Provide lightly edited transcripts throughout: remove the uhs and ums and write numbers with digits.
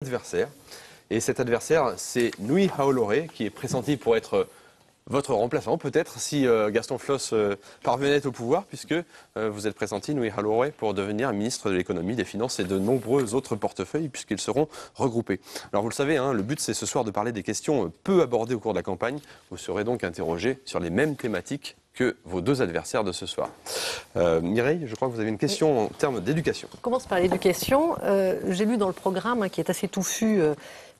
adversaire. Et cet adversaire, c'est Nui Haolore, qui est pressenti pour être votre remplaçant, peut-être, si Gaston Floss parvenait au pouvoir, puisque vous êtes pressenti, Nui Haolore, pour devenir ministre de l'économie, des finances et de nombreux autres portefeuilles, puisqu'ils seront regroupés. Alors vous le savez, hein, le but c'est ce soir de parler des questions peu abordées au cours de la campagne. Vous serez donc interrogé sur les mêmes thématiques que vos deux adversaires de ce soir. Mireille, je crois que vous avez une question en termes d'éducation. On commence par l'éducation. J'ai lu dans le programme, qui est assez touffu,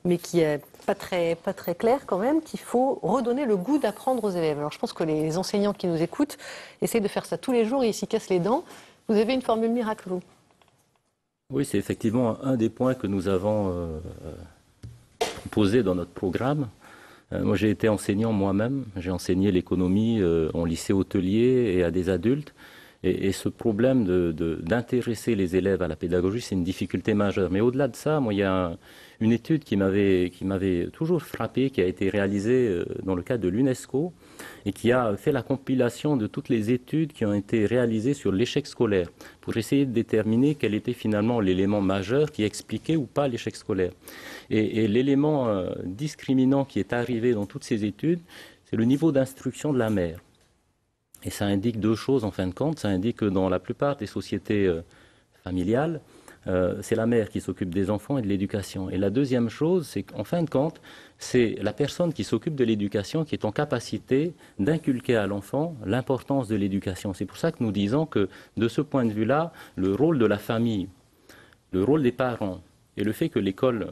mais qui est pas très clair quand même, qu'il faut redonner le goût d'apprendre aux élèves. Alors je pense que les enseignants qui nous écoutent essayent de faire ça tous les jours et ils s'y cassent les dents. Vous avez une formule miracle, vous? Oui, c'est effectivement un des points que nous avons posé dans notre programme. Moi, j'ai été enseignant moi-même. J'ai enseigné l'économie en lycée hôtelier et à des adultes. Et ce problème d'intéresser les élèves à la pédagogie, c'est une difficulté majeure. Mais au-delà de ça, moi, il y a une étude qui m'avait toujours frappé, qui a été réalisée dans le cadre de l'UNESCO et qui a fait la compilation de toutes les études qui ont été réalisées sur l'échec scolaire pour essayer de déterminer quel était finalement l'élément majeur qui expliquait ou pas l'échec scolaire. Et l'élément discriminant qui est arrivé dans toutes ces études, c'est le niveau d'instruction de la mère. Et ça indique deux choses en fin de compte. Ça indique que dans la plupart des sociétés familiales, c'est la mère qui s'occupe des enfants et de l'éducation. Et la deuxième chose, c'est qu'en fin de compte, c'est la personne qui s'occupe de l'éducation qui est en capacité d'inculquer à l'enfant l'importance de l'éducation. C'est pour ça que nous disons que, de ce point de vue-là, le rôle de la famille, le rôle des parents et le fait que l'école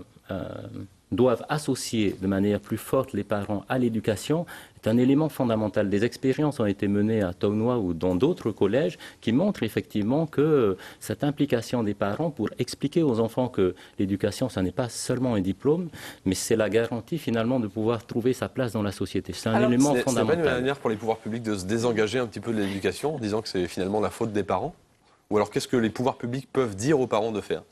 doivent associer de manière plus forte les parents à l'éducation est un élément fondamental. Des expériences ont été menées à Taunois ou dans d'autres collèges qui montrent effectivement que cette implication des parents pour expliquer aux enfants que l'éducation, ça n'est pas seulement un diplôme, mais c'est la garantie finalement de pouvoir trouver sa place dans la société. C'est un élément fondamental. C'est pas une manière pour les pouvoirs publics de se désengager un petit peu de l'éducation en disant que c'est finalement la faute des parents? Ou alors qu'est-ce que les pouvoirs publics peuvent dire aux parents de faire?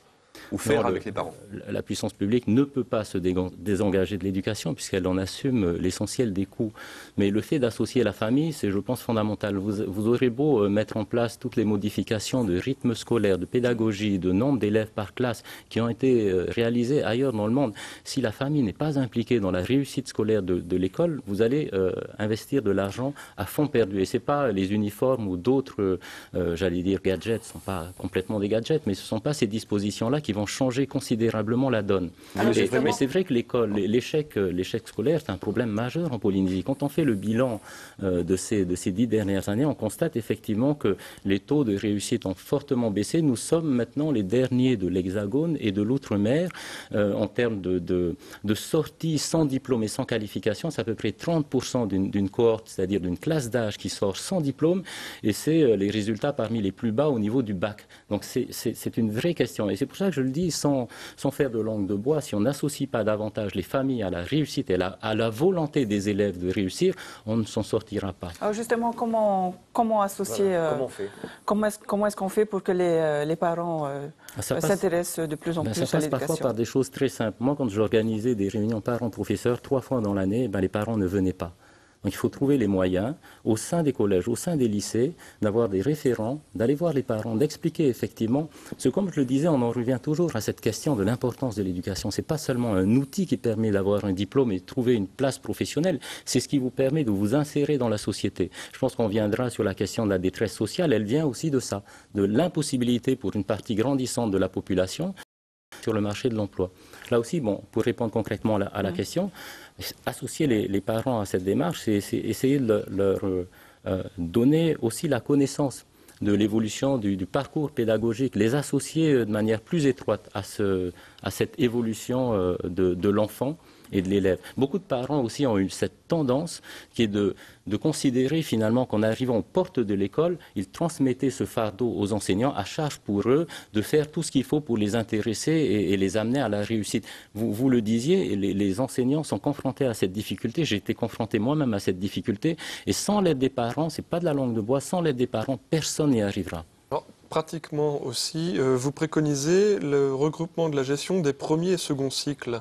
Ou faire avec les parents? La puissance publique ne peut pas se désengager de l'éducation puisqu'elle en assume l'essentiel des coûts. Mais le fait d'associer la famille, c'est, je pense, fondamental. Vous aurez beau mettre en place toutes les modifications de rythme scolaire, de pédagogie, de nombre d'élèves par classe qui ont été réalisées ailleurs dans le monde. Si la famille n'est pas impliquée dans la réussite scolaire de l'école, vous allez investir de l'argent à fond perdu. Et ce n'est pas les uniformes ou d'autres, j'allais dire, gadgets, ce ne sont pas complètement des gadgets, mais ce ne sont pas ces dispositions-là qui vont changer considérablement la donne. Mais c'est vrai que l'échec scolaire, c'est un problème majeur en Polynésie. Quand on fait le bilan de ces 10 dernières années, on constate effectivement que les taux de réussite ont fortement baissé. Nous sommes maintenant les derniers de l'Hexagone et de l'Outre-mer en termes de sorties sans diplôme et sans qualification. C'est à peu près 30% d'une cohorte, c'est-à-dire d'une classe d'âge qui sort sans diplôme, et c'est les résultats parmi les plus bas au niveau du bac. Donc c'est une vraie question. Et c'est pour ça que je le dis sans faire de langue de bois, si on n'associe pas davantage les familles à la réussite et à la volonté des élèves de réussir, on ne s'en sortira pas. Alors justement, comment associer, comment est-ce qu'on fait pour que les parents s'intéressent de plus en plus à l'éducation? Ça passe parfois par des choses très simples. Moi, quand j'organisais des réunions parents-professeurs 3 fois dans l'année, les parents ne venaient pas. Donc il faut trouver les moyens, au sein des collèges, au sein des lycées, d'avoir des référents, d'aller voir les parents, d'expliquer effectivement. Parce que comme je le disais, on en revient toujours à cette question de l'importance de l'éducation. Ce n'est pas seulement un outil qui permet d'avoir un diplôme et de trouver une place professionnelle, c'est ce qui vous permet de vous insérer dans la société. Je pense qu'on viendra sur la question de la détresse sociale, elle vient aussi de ça, de l'impossibilité pour une partie grandissante de la population sur le marché de l'emploi. Là aussi, pour répondre concrètement à la question, associer les parents à cette démarche, c'est essayer de leur donner aussi la connaissance de l'évolution du parcours pédagogique, les associer de manière plus étroite à cette évolution de l'enfant et de l'élève. Beaucoup de parents aussi ont eu cette tendance qui est de considérer finalement qu'en arrivant aux portes de l'école, ils transmettaient ce fardeau aux enseignants, à charge pour eux de faire tout ce qu'il faut pour les intéresser et les amener à la réussite. Vous le disiez, les enseignants sont confrontés à cette difficulté. J'ai été confronté moi-même à cette difficulté. Et sans l'aide des parents, c'est pas de la langue de bois, sans l'aide des parents, personne n'y arrivera. Alors, pratiquement aussi, vous préconisez le regroupement de la gestion des premiers et seconds cycles.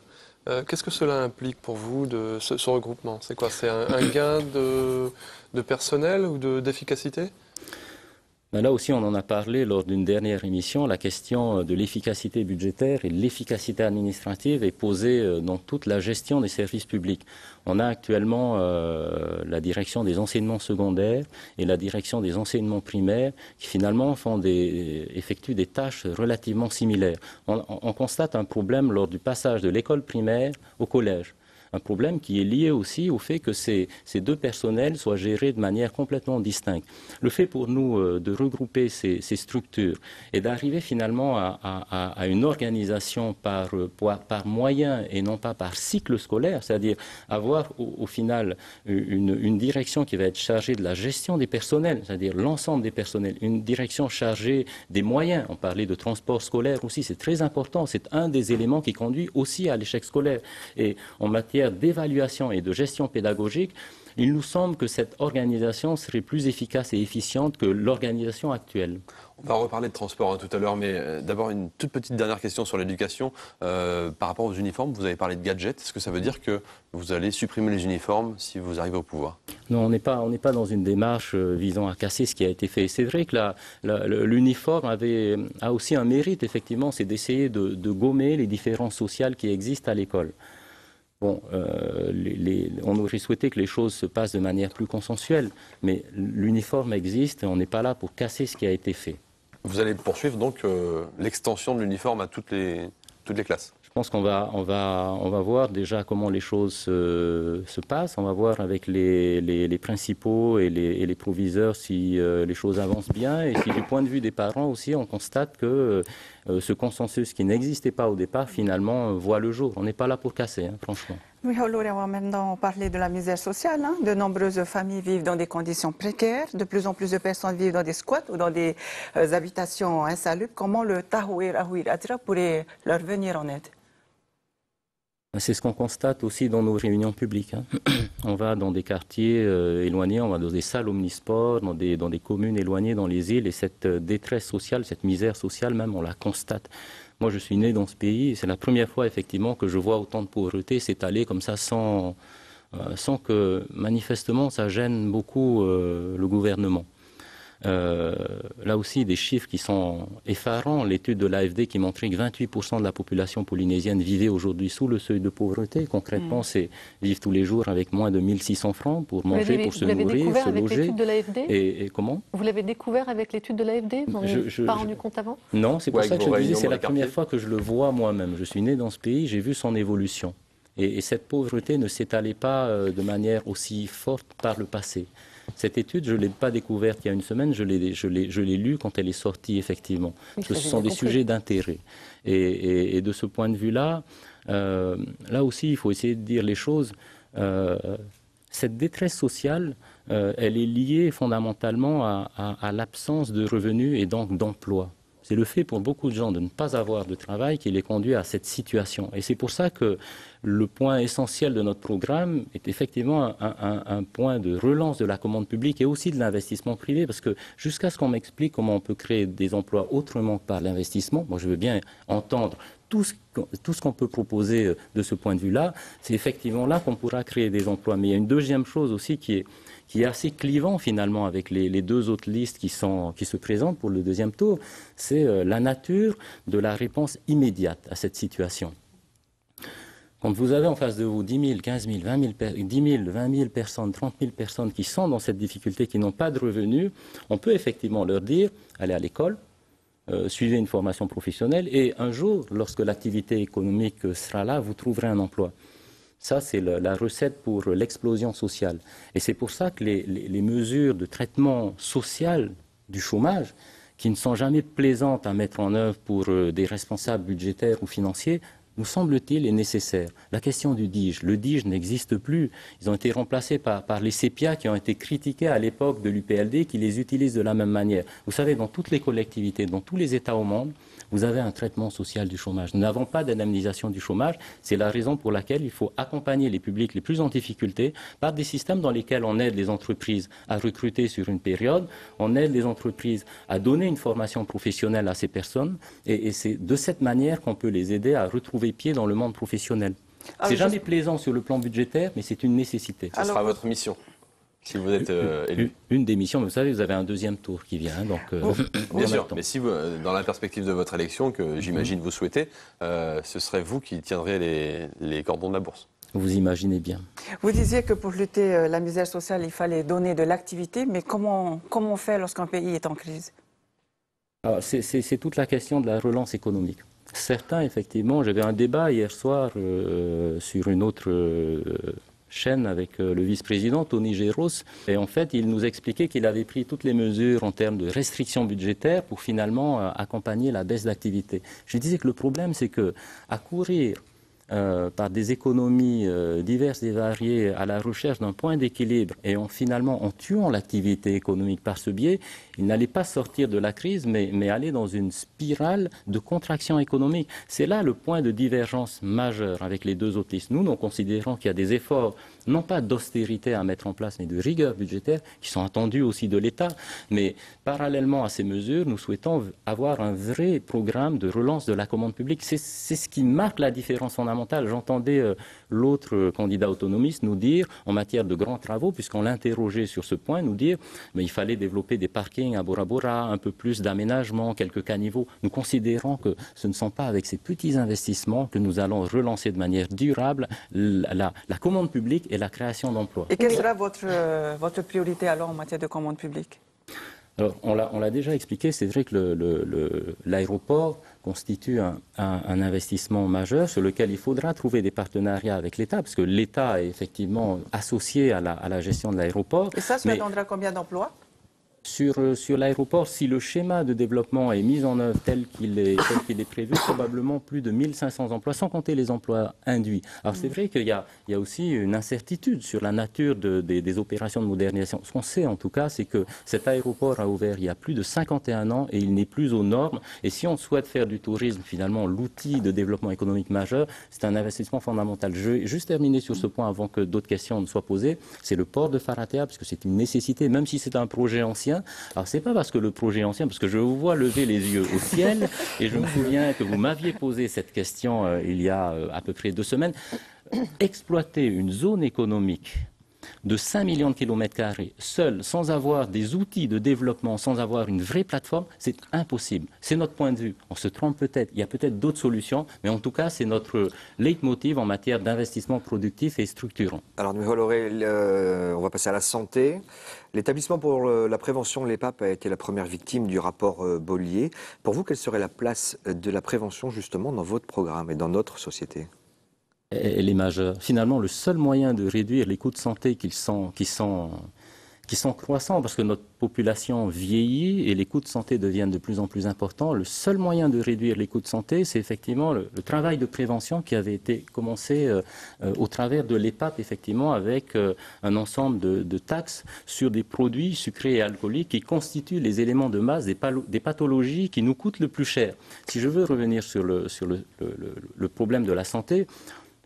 Qu'est-ce que cela implique pour vous, ce regroupement? C'est quoi? C'est un gain de personnel ou d'efficacité? Là aussi, on en a parlé lors d'une dernière émission. La question de l'efficacité budgétaire et de l'efficacité administrative est posée dans toute la gestion des services publics. On a actuellement la direction des enseignements secondaires et la direction des enseignements primaires qui finalement effectuent des tâches relativement similaires. On constate un problème lors du passage de l'école primaire au collège. Un problème qui est lié aussi au fait que ces deux personnels soient gérés de manière complètement distincte. Le fait pour nous de regrouper ces structures et d'arriver finalement à une organisation par moyen et non pas par cycle scolaire, c'est-à-dire avoir au final une direction qui va être chargée de la gestion des personnels, c'est-à-dire l'ensemble des personnels, une direction chargée des moyens. On parlait de transport scolaire aussi, c'est très important, c'est un des éléments qui conduit aussi à l'échec scolaire. Et en matière d'évaluation et de gestion pédagogique, il nous semble que cette organisation serait plus efficace et efficiente que l'organisation actuelle. On va reparler de transport tout à l'heure, mais d'abord une toute petite dernière question sur l'éducation. Par rapport aux uniformes, vous avez parlé de gadgets. Est-ce que ça veut dire que vous allez supprimer les uniformes si vous arrivez au pouvoir? Non, on n'est pas dans une démarche visant à casser ce qui a été fait. C'est vrai que l'uniforme a aussi un mérite, effectivement, c'est d'essayer de gommer les différences sociales qui existent à l'école. Bon, on aurait souhaité que les choses se passent de manière plus consensuelle, mais l'uniforme existe et on n'est pas là pour casser ce qui a été fait. Vous allez poursuivre donc l'extension de l'uniforme à toutes les classes? Je pense qu'on va voir déjà comment les choses se passent. On va voir avec les principaux et les proviseurs si les choses avancent bien et si du point de vue des parents aussi on constate que ce consensus qui n'existait pas au départ finalement voit le jour. On n'est pas là pour casser, franchement. Oui, on va maintenant parler de la misère sociale. De nombreuses familles vivent dans des conditions précaires. De plus en plus de personnes vivent dans des squats ou dans des habitations insalubres. Comment le Tahouir Ahouir Adra pourrait leur venir en aide? C'est ce qu'on constate aussi dans nos réunions publiques. On va dans des quartiers éloignés, on va dans des salles omnisports, dans des communes éloignées, dans les îles, et cette détresse sociale, cette misère sociale même, on la constate. Moi, je suis né dans ce pays, et c'est la première fois effectivement que je vois autant de pauvreté s'étaler comme ça sans que manifestement ça gêne beaucoup le gouvernement. Là aussi, des chiffres qui sont effarants. L'étude de l'AFD qui montrait que 28% de la population polynésienne vivait aujourd'hui sous le seuil de pauvreté. Concrètement, c'est vivre tous les jours avec moins de 1600 francs pour manger, pour se nourrir, se loger. De l'AFD et comment? Vous l'avez découvert avec l'étude de l'AFD? Vous n'en avez pas rendu compte avant? Non, c'est pour ça que je disais, c'est la première fois que je le vois moi-même. Je suis né dans ce pays, j'ai vu son évolution. Et cette pauvreté ne s'étalait pas de manière aussi forte par le passé. Cette étude, je ne l'ai pas découverte il y a une semaine, je l'ai lue quand elle est sortie, effectivement. Oui, ce sont des sujets d'intérêt. Et de ce point de vue-là, là aussi, il faut essayer de dire les choses. Cette détresse sociale, elle est liée fondamentalement à l'absence de revenus et donc d'emploi. C'est le fait pour beaucoup de gens de ne pas avoir de travail qui les conduit à cette situation. Et c'est pour ça que le point essentiel de notre programme est effectivement un point de relance de la commande publique et aussi de l'investissement privé. Parce que jusqu'à ce qu'on m'explique comment on peut créer des emplois autrement que par l'investissement, moi je veux bien entendre tout ce qu'on peut proposer de ce point de vue-là, c'est effectivement là qu'on pourra créer des emplois. Mais il y a une deuxième chose aussi qui est assez clivant finalement avec les deux autres listes qui se présentent pour le deuxième tour, c'est la nature de la réponse immédiate à cette situation. Quand vous avez en face de vous 10 000, 15 000, 20 000 personnes, 30 000 personnes qui sont dans cette difficulté, qui n'ont pas de revenus, on peut effectivement leur dire, allez à l'école, suivez une formation professionnelle et un jour, lorsque l'activité économique sera là, vous trouverez un emploi. Ça, c'est la recette pour l'explosion sociale. Et c'est pour ça que les mesures de traitement social du chômage, qui ne sont jamais plaisantes à mettre en œuvre pour des responsables budgétaires ou financiers, nous semble-t-il, est nécessaire. La question du DIGE. Le DIGE n'existe plus. Ils ont été remplacés par les CEPIA qui ont été critiqués à l'époque de l'UPLD, qui les utilisent de la même manière. Vous savez, dans toutes les collectivités, dans tous les États au monde, vous avez un traitement social du chômage. Nous n'avons pas d'indemnisation du chômage. C'est la raison pour laquelle il faut accompagner les publics les plus en difficulté par des systèmes dans lesquels on aide les entreprises à recruter sur une période, on aide les entreprises à donner une formation professionnelle à ces personnes et c'est de cette manière qu'on peut les aider à retrouver pied dans le monde professionnel. C'est jamais plaisant sur le plan budgétaire, mais c'est une nécessité. Ce sera votre mission. si vous êtes élu. Une démission, mais vous savez, vous avez un deuxième tour qui vient. Donc, bien sûr, mais si vous, dans la perspective de votre élection, que j'imagine vous souhaitez, ce serait vous qui tiendrez les cordons de la bourse. Vous imaginez bien. Vous disiez que pour lutter la misère sociale, il fallait donner de l'activité, mais comment on fait lorsqu'un pays est en crise? C'est toute la question de la relance économique. Certains, effectivement, j'avais un débat hier soir sur une autre chaîne avec le vice-président Tony Géros, et en fait, il nous expliquait qu'il avait pris toutes les mesures en termes de restrictions budgétaires pour finalement accompagner la baisse d'activité. Je disais que le problème, c'est que à courir par des économies diverses et variées à la recherche d'un point d'équilibre et finalement en tuant l'activité économique par ce biais, il n'allait pas sortir de la crise mais aller dans une spirale de contraction économique. C'est là le point de divergence majeur avec les deux autres listes. Nous considérons qu'il y a des efforts, non pas d'austérité à mettre en place, mais de rigueur budgétaire qui sont attendus aussi de l'État. Mais parallèlement à ces mesures, nous souhaitons avoir un vrai programme de relance de la commande publique. C'est ce qui marque la différence fondamentale. J'entendais l'autre candidat autonomiste nous dire, en matière de grands travaux, puisqu'on l'interrogeait sur ce point, nous dire mais il fallait développer des parkings à Bora Bora, un peu plus d'aménagement, quelques caniveaux. Nous considérons que ce ne sont pas avec ces petits investissements que nous allons relancer de manière durable la commande publique et la création d'emplois. Et quelle sera votre priorité alors en matière de commande publique? Alors, on l'a déjà expliqué, c'est vrai que l'aéroport constitue un investissement majeur sur lequel il faudra trouver des partenariats avec l'État, parce que l'État est effectivement associé à la gestion de l'aéroport. Et ça donnera combien d'emplois? Sur l'aéroport, si le schéma de développement est mis en œuvre tel qu'il est prévu, probablement plus de 1500 emplois, sans compter les emplois induits. Alors c'est vrai qu'il y a aussi une incertitude sur la nature des opérations de modernisation. Ce qu'on sait en tout cas, c'est que cet aéroport a ouvert il y a plus de 51 ans et il n'est plus aux normes. Et si on souhaite faire du tourisme, finalement, l'outil de développement économique majeur, c'est un investissement fondamental. Je vais juste terminer sur ce point avant que d'autres questions ne soient posées. C'est le port de Faratea, parce que c'est une nécessité, même si c'est un projet ancien. Alors, c'est pas parce que le projet est ancien, parce que je vous vois lever les yeux au ciel, et je me souviens que vous m'aviez posé cette question il y a à peu près 2 semaines. Exploiter une zone économique de 5 millions de kilomètres carrés, seul, sans avoir des outils de développement, sans avoir une vraie plateforme, c'est impossible. C'est notre point de vue. On se trompe peut-être. Il y a peut-être d'autres solutions, mais en tout cas, c'est notre leitmotiv en matière d'investissement productif et structurant. Alors, Nouih Holoray, on va passer à la santé. L'établissement pour la prévention, l'EPAP, a été la première victime du rapport Bollier. Pour vous, quelle serait la place de la prévention, justement, dans votre programme et dans notre société ? Elle est majeure. Finalement, le seul moyen de réduire les coûts de santé qui sont croissants, parce que notre population vieillit et les coûts de santé deviennent de plus en plus importants, le seul moyen de réduire les coûts de santé, c'est effectivement le travail de prévention qui avait été commencé au travers de l'EPAP, effectivement, avec un ensemble de taxes sur des produits sucrés et alcooliques qui constituent les éléments de masse des pathologies qui nous coûtent le plus cher. Si je veux revenir sur le problème de la santé,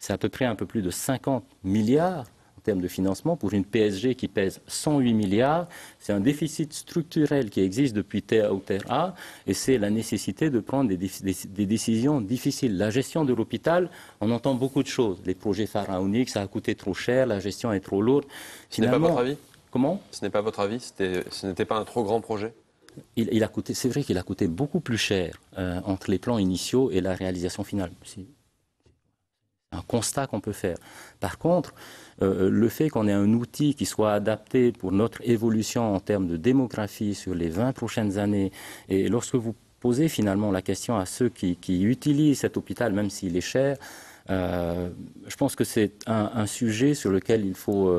c'est à peu près un peu plus de 50 milliards en termes de financement pour une PSG qui pèse 108 milliards. C'est un déficit structurel qui existe depuis Terre A et c'est la nécessité de prendre des décisions difficiles. La gestion de l'hôpital, on entend beaucoup de choses. Les projets pharaoniques, ça a coûté trop cher, la gestion est trop lourde. Ce n'est pas votre avis ? Comment ? Ce n'est pas votre avis ? Ce n'était pas un trop grand projet ? C'est vrai qu'il a coûté beaucoup plus cher entre les plans initiaux et la réalisation finale. C'est un constat qu'on peut faire. Par contre, le fait qu'on ait un outil qui soit adapté pour notre évolution en termes de démographie sur les 20 prochaines années, et lorsque vous posez finalement la question à ceux qui utilisent cet hôpital, même s'il est cher, je pense que c'est un sujet sur lequel il faut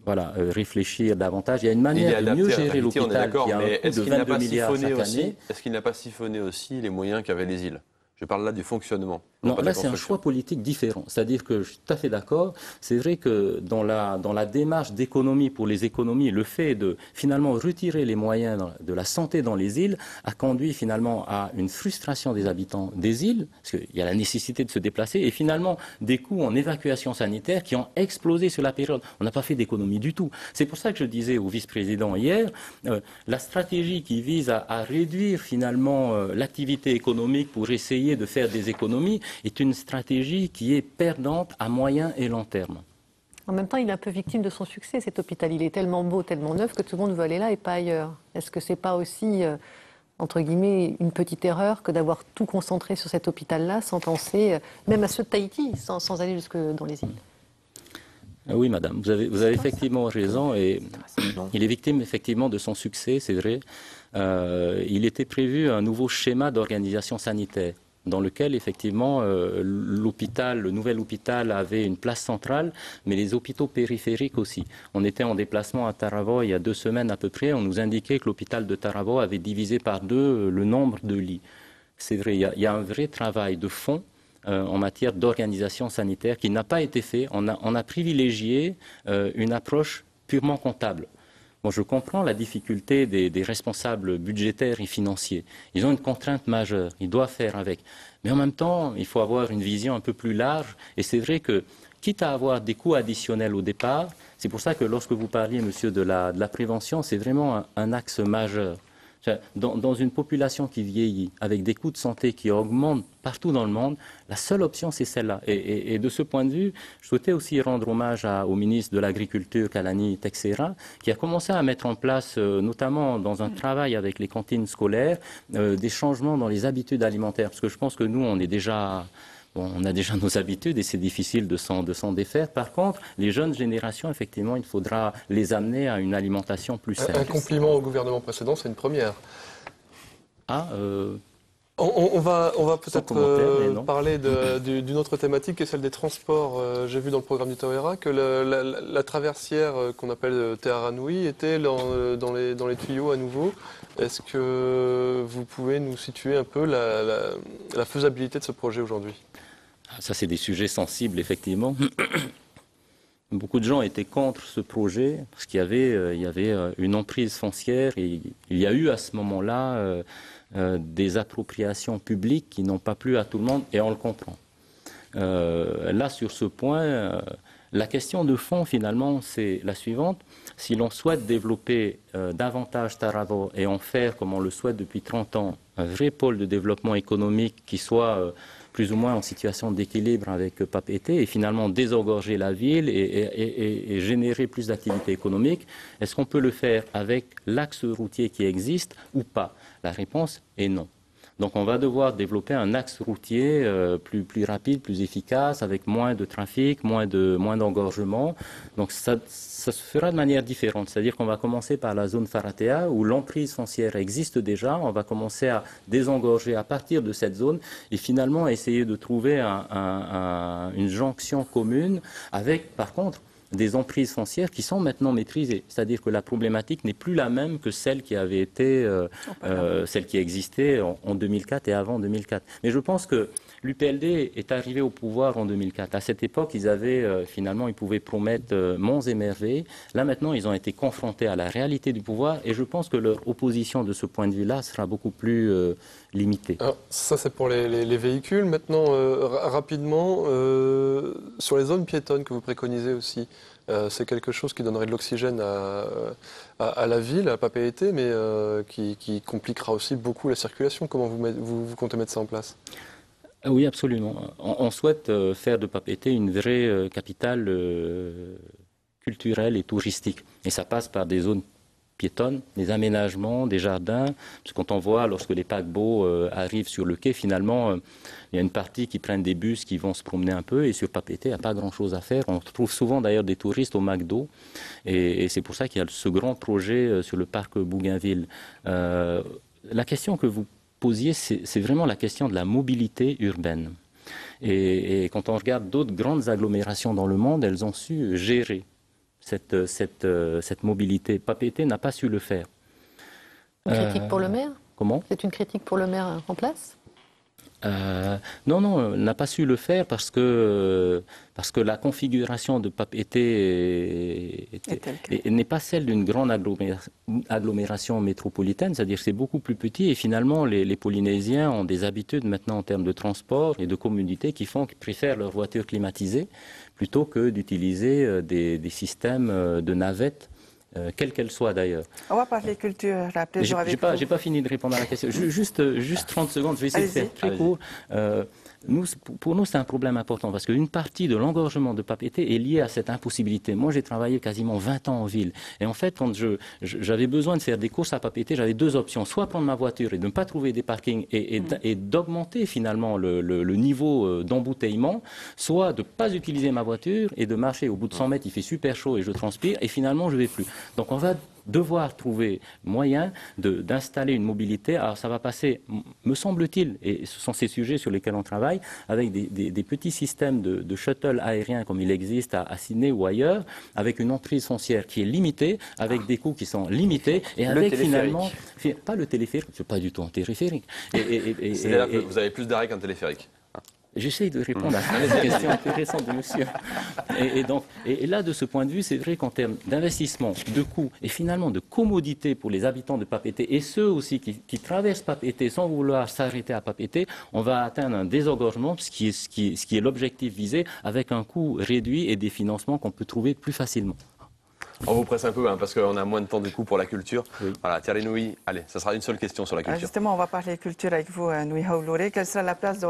réfléchir davantage. Il y a une manière de mieux gérer l'hôpital qui a un coût de 22 milliards chaque année. Est-ce qu'il n'a pas siphonné aussi les moyens qu'avaient les îles ? Je parle là du fonctionnement. Non, là c'est un choix politique différent. C'est-à-dire que je suis tout à fait d'accord. C'est vrai que dans la démarche d'économie pour les économies, le fait de finalement retirer les moyens de la santé dans les îles a conduit finalement à une frustration des habitants des îles, parce qu'il y a la nécessité de se déplacer, et finalement des coûts en évacuation sanitaire qui ont explosé sur la période. On n'a pas fait d'économie du tout. C'est pour ça que je disais au vice-président hier, la stratégie qui vise à réduire finalement l'activité économique pour essayer de faire des économies est une stratégie qui est perdante à moyen et long terme. En même temps, il est un peu victime de son succès, cet hôpital. Il est tellement beau, tellement neuf que tout le monde veut aller là et pas ailleurs. Est-ce que c'est pas aussi, entre guillemets, une petite erreur que d'avoir tout concentré sur cet hôpital-là sans penser, même à ceux de Tahiti, sans aller jusque dans les îles? Oui, madame, vous avez effectivement raison et il est victime effectivement de son succès, c'est vrai. Il était prévu un nouveau schéma d'organisation sanitaire dans lequel effectivement le nouvel hôpital avait une place centrale, mais les hôpitaux périphériques aussi. On était en déplacement à Tarawa il y a 2 semaines à peu près, on nous indiquait que l'hôpital de Tarawa avait divisé par 2 le nombre de lits. C'est vrai, il y a un vrai travail de fond en matière d'organisation sanitaire qui n'a pas été fait. On a privilégié une approche purement comptable. Bon, je comprends la difficulté des responsables budgétaires et financiers. Ils ont une contrainte majeure, ils doivent faire avec. Mais en même temps, il faut avoir une vision un peu plus large. Et c'est vrai que, quitte à avoir des coûts additionnels au départ, c'est pour ça que lorsque vous parliez, monsieur, de la prévention, c'est vraiment un axe majeur. Dans une population qui vieillit, avec des coûts de santé qui augmentent partout dans le monde, la seule option, c'est celle-là. Et de ce point de vue, je souhaitais aussi rendre hommage au ministre de l'Agriculture, Kalani Texera, qui a commencé à mettre en place, notamment dans un travail avec les cantines scolaires, des changements dans les habitudes alimentaires. Parce que je pense que nous, on a déjà nos habitudes et c'est difficile de s'en défaire. Par contre, les jeunes générations, effectivement, il faudra les amener à une alimentation plus saine. Un compliment au gouvernement précédent, c'est une première. On va peut-être parler d'une autre thématique qui est celle des transports. J'ai vu dans le programme du Tawera que la traversière qu'on appelle Te Aranui était dans les tuyaux à nouveau. Est-ce que vous pouvez nous situer un peu la faisabilité de ce projet aujourd'hui ? Ça, c'est des sujets sensibles, effectivement. Beaucoup de gens étaient contre ce projet parce qu'il y avait une emprise foncière et il y a eu à ce moment-là des appropriations publiques qui n'ont pas plu à tout le monde et on le comprend. Là, sur ce point, la question de fond, finalement, c'est la suivante. Si l'on souhaite développer davantage Tarawa et en faire, comme on le souhaite depuis 30 ans, un vrai pôle de développement économique qui soit plus ou moins en situation d'équilibre avec Papeete et finalement désengorger la ville et générer plus d'activités économiques, est-ce qu'on peut le faire avec l'axe routier qui existe ou pas? La réponse est non. Donc on va devoir développer un axe routier plus rapide, plus efficace, avec moins de trafic, moins d'engorgement. Donc ça se fera de manière différente. C'est-à-dire qu'on va commencer par la zone Faratea, où l'emprise foncière existe déjà. On va commencer à désengorger à partir de cette zone et finalement essayer de trouver une jonction commune avec, par contre, des emprises foncières qui sont maintenant maîtrisées. C'est-à-dire que la problématique n'est plus la même que celle qui avait été, celle qui existait en 2004 et avant 2004. Mais je pense que l'UPLD est arrivé au pouvoir en 2004. À cette époque, ils pouvaient promettre monts et merveilles. Là, maintenant, ils ont été confrontés à la réalité du pouvoir et je pense que leur opposition de ce point de vue-là sera beaucoup plus limitée. Alors, ça, c'est pour les véhicules. Maintenant, rapidement, sur les zones piétonnes que vous préconisez aussi, c'est quelque chose qui donnerait de l'oxygène à la ville, à Papeete, mais qui compliquera aussi beaucoup la circulation. Comment vous comptez mettre ça en place ? Oui, absolument. On souhaite faire de Papeete une vraie capitale culturelle et touristique. Et ça passe par des zones piétonnes, des aménagements, des jardins. Parce que quand on voit, lorsque les paquebots arrivent sur le quai, finalement, il y a une partie qui prennent des bus qui vont se promener un peu. Et sur Papeete, il n'y a pas grand-chose à faire. On trouve souvent d'ailleurs des touristes au McDo. Et c'est pour ça qu'il y a ce grand projet sur le parc Bougainville. La question que vous posiez, c'est vraiment la question de la mobilité urbaine. Et quand on regarde d'autres grandes agglomérations dans le monde, elles ont su gérer cette mobilité. Papeete n'a pas su le faire. Une critique pour le maire ? Comment ? C'est une critique pour le maire en place ? Non, n'a pas su le faire parce que la configuration de Papeete n'est pas celle d'une grande agglomération métropolitaine, c'est-à-dire que c'est beaucoup plus petit et finalement les Polynésiens ont des habitudes maintenant en termes de transport et de communauté qui font qu'ils préfèrent leur voiture climatisée plutôt que d'utiliser des systèmes de navettes. Quelle qu'elle soit d'ailleurs. On va parler culture rapidement avec vous. J'ai pas fini de répondre à la question. Juste 30 secondes, je vais essayer de faire très court. Pour nous, c'est un problème important parce qu'une partie de l'engorgement de Papeete est liée à cette impossibilité. Moi, j'ai travaillé quasiment 20 ans en ville. Et en fait, quand j'avais besoin de faire des courses à Papeete, j'avais deux options. Soit prendre ma voiture et de ne pas trouver des parkings et d'augmenter finalement le niveau d'embouteillement, soit de ne pas utiliser ma voiture et de marcher. Au bout de 100 mètres, il fait super chaud et je transpire et finalement, je ne vais plus. Donc, on va devoir trouver moyen d'installer une mobilité. Alors ça va passer, me semble-t-il, et ce sont ces sujets sur lesquels on travaille, avec des petits systèmes de shuttle aérien comme il existe à Sydney ou ailleurs, avec une emprise foncière qui est limitée, avec des coûts qui sont limités, et avec finalement... Pas le téléphérique, c'est pas du tout un téléphérique. C'est-à-dire que vous avez plus d'arrêts qu'un téléphérique. J'essaye de répondre à cette question intéressante de monsieur. Et là, de ce point de vue, c'est vrai qu'en termes d'investissement, de coûts et finalement de commodité pour les habitants de Papeete et ceux aussi qui traversent Papeete sans vouloir s'arrêter à Papeete, on va atteindre un désengorgement, ce qui est l'objectif visé, avec un coût réduit et des financements qu'on peut trouver plus facilement. On vous presse un peu parce qu'on a moins de temps du coup pour la culture. Oui. Voilà, Thierry Nouy, allez, ça sera une seule question sur la culture. Justement, on va parler culture avec vous, Nouy Haouloré. Quelle sera la place de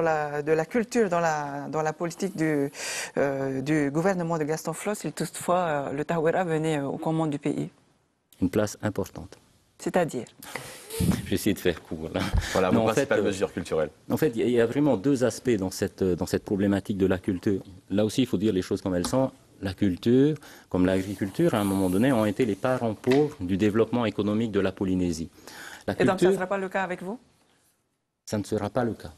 la culture dans la politique du gouvernement de Gaston Floss si toutefois le Tahouéra venait aux commandes du pays? Une place importante. C'est-à-dire? J'ai essayé de faire court. Là. Voilà, vos principales mesures culturelles. En fait, il y a vraiment deux aspects dans cette problématique de la culture. Là aussi, il faut dire les choses comme elles sont. La culture, comme l'agriculture, à un moment donné, ont été les parents pauvres du développement économique de la Polynésie. Et donc, ça ne sera pas le cas avec vous? Ça ne sera pas le cas.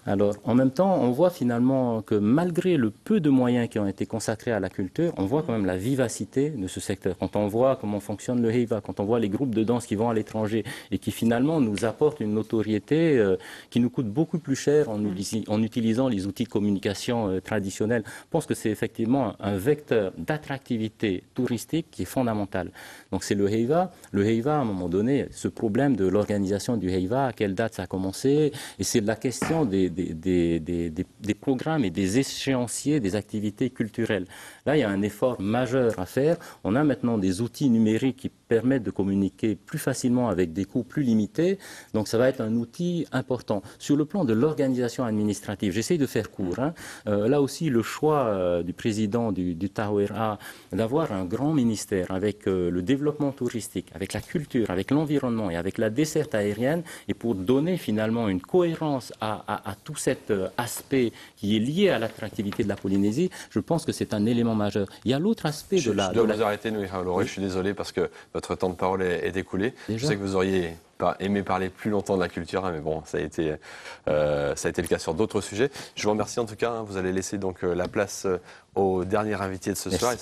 Alors, en même temps, on voit finalement que malgré le peu de moyens qui ont été consacrés à la culture, on voit quand même la vivacité de ce secteur. Quand on voit comment fonctionne le Heiva, quand on voit les groupes de danse qui vont à l'étranger et qui finalement nous apportent une notoriété qui nous coûte beaucoup plus cher en utilisant les outils de communication traditionnels, je pense que c'est effectivement un vecteur d'attractivité touristique qui est fondamental. Donc c'est le Heiva. Le Heiva, à un moment donné, ce problème de l'organisation du Heiva, à quelle date ça a commencé, et c'est la question des programmes et des échéanciers des activités culturelles. Là, il y a un effort majeur à faire. On a maintenant des outils numériques qui permettent de communiquer plus facilement avec des coûts plus limités. Donc, ça va être un outil important. Sur le plan de l'organisation administrative, j'essaye de faire court. Là aussi, le choix du président du Tahouéra d'avoir un grand ministère avec le développement touristique, avec la culture, avec l'environnement et avec la desserte aérienne, et pour donner finalement une cohérence à tout cet aspect qui est lié à l'attractivité de la Polynésie, je pense que c'est un élément majeur. Il y a l'autre aspect je dois vous arrêter, Nouy Haouloré, je suis désolé parce que votre temps de parole est écoulé. Je sais que vous auriez aimé parler plus longtemps de la culture, mais bon, ça a été le cas sur d'autres sujets. Je vous remercie en tout cas. Vous allez laisser donc la place au dernier invité de ce soir.